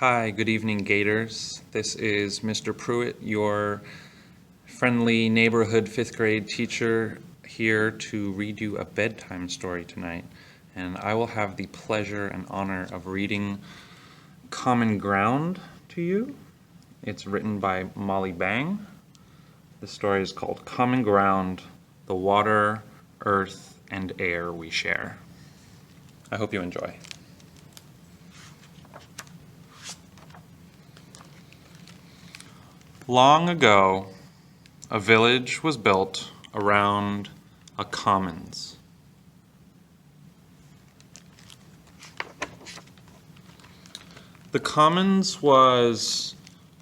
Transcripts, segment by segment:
Hi, good evening, Gators. This is Mr. Pruitt, your friendly neighborhood fifth grade teacher, here to read you a bedtime story tonight. And I will have the pleasure and honor of reading Common Ground to you. It's written by Molly Bang. The story is called Common Ground, the Water, Earth, and Air We Share. I hope you enjoy. Long ago, a village was built around a commons. The commons was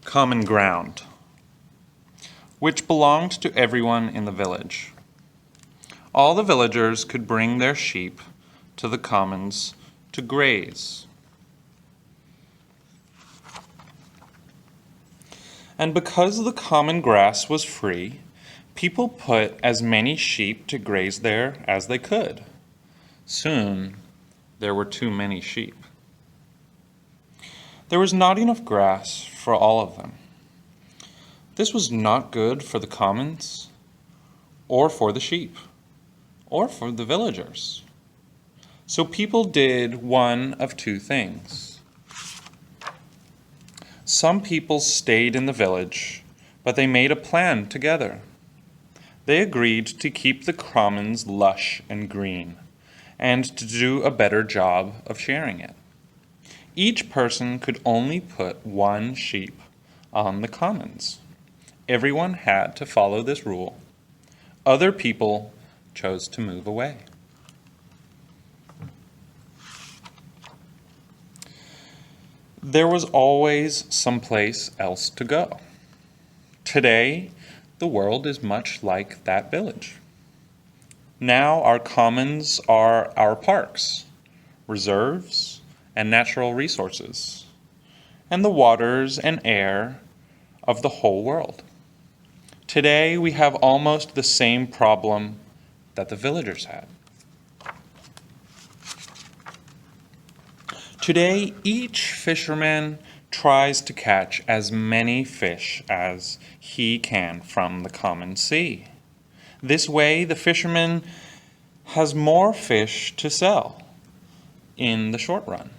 common ground, which belonged to everyone in the village. All the villagers could bring their sheep to the commons to graze. And because the common grass was free, people put as many sheep to graze there as they could. Soon, there were too many sheep. There was not enough grass for all of them. This was not good for the commons, or for the sheep, or for the villagers. So people did one of two things. Some people stayed in the village, but they made a plan together. They agreed to keep the commons lush and green, and to do a better job of sharing it. Each person could only put one sheep on the commons. Everyone had to follow this rule. Other people chose to move away. There was always someplace else to go. Today, the world is much like that village. Now our commons are our parks, reserves, and natural resources, and the waters and air of the whole world. Today, we have almost the same problem that the villagers had. Today, each fisherman tries to catch as many fish as he can from the common sea. This way, the fisherman has more fish to sell in the short run.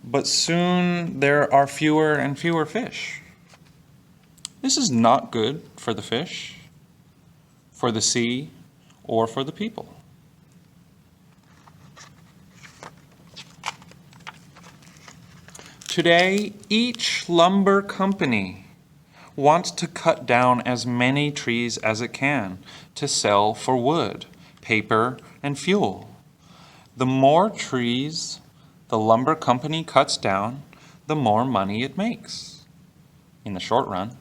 But soon there are fewer and fewer fish. This is not good for the fish, for the sea, or for the people. Today, each lumber company wants to cut down as many trees as it can to sell for wood, paper, and fuel. The more trees the lumber company cuts down, the more money it makes in the short run.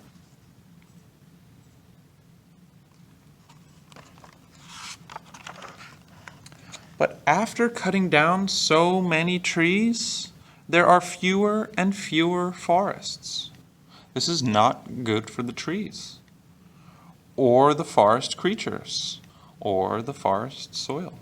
But after cutting down so many trees, there are fewer and fewer forests. This is not good for the trees, or the forest creatures, or the forest soil.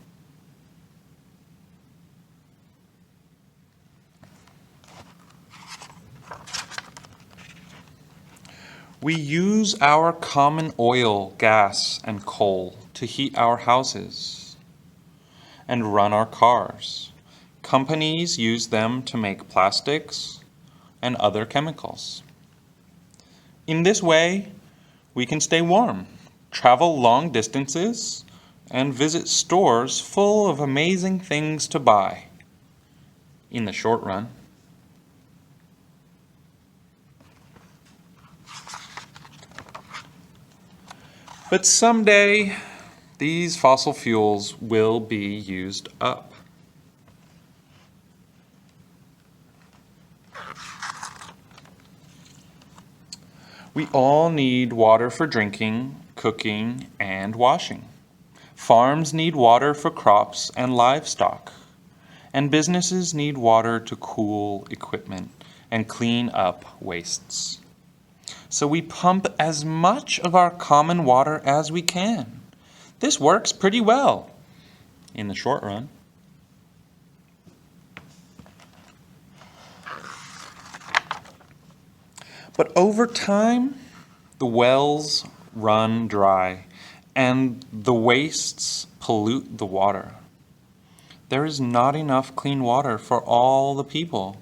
We use our common oil, gas, and coal to heat our houses and run our cars. Companies use them to make plastics and other chemicals. In this way, we can stay warm, travel long distances, and visit stores full of amazing things to buy in the short run. But someday, these fossil fuels will be used up. We all need water for drinking, cooking, and washing. Farms need water for crops and livestock. And businesses need water to cool equipment and clean up wastes. So we pump as much of our common water as we can. This works pretty well in the short run. But over time, the wells run dry and the wastes pollute the water. There is not enough clean water for all the people,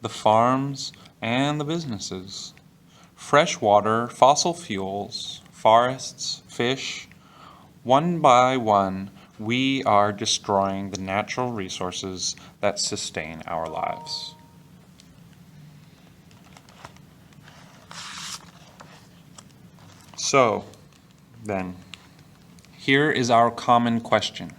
the farms, and the businesses. Fresh water, fossil fuels, forests, fish, one by one, we are destroying the natural resources that sustain our lives. So, then, here is our common question.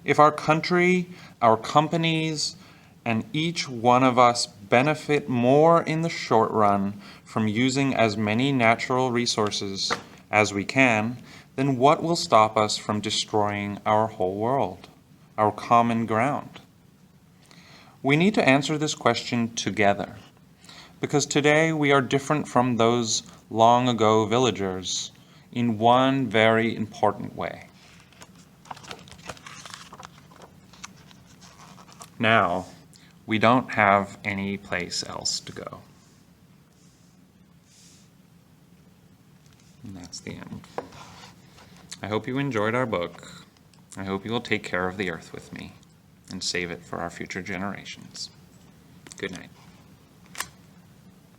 If our country, our companies, and each one of us benefit more in the short run from using as many natural resources as we can, then what will stop us from destroying our whole world, our common ground? We need to answer this question together, because today we are different from those long ago villagers in one very important way. Now, we don't have any place else to go. And that's the end. I hope you enjoyed our book. I hope you will take care of the earth with me and save it for our future generations. Good night.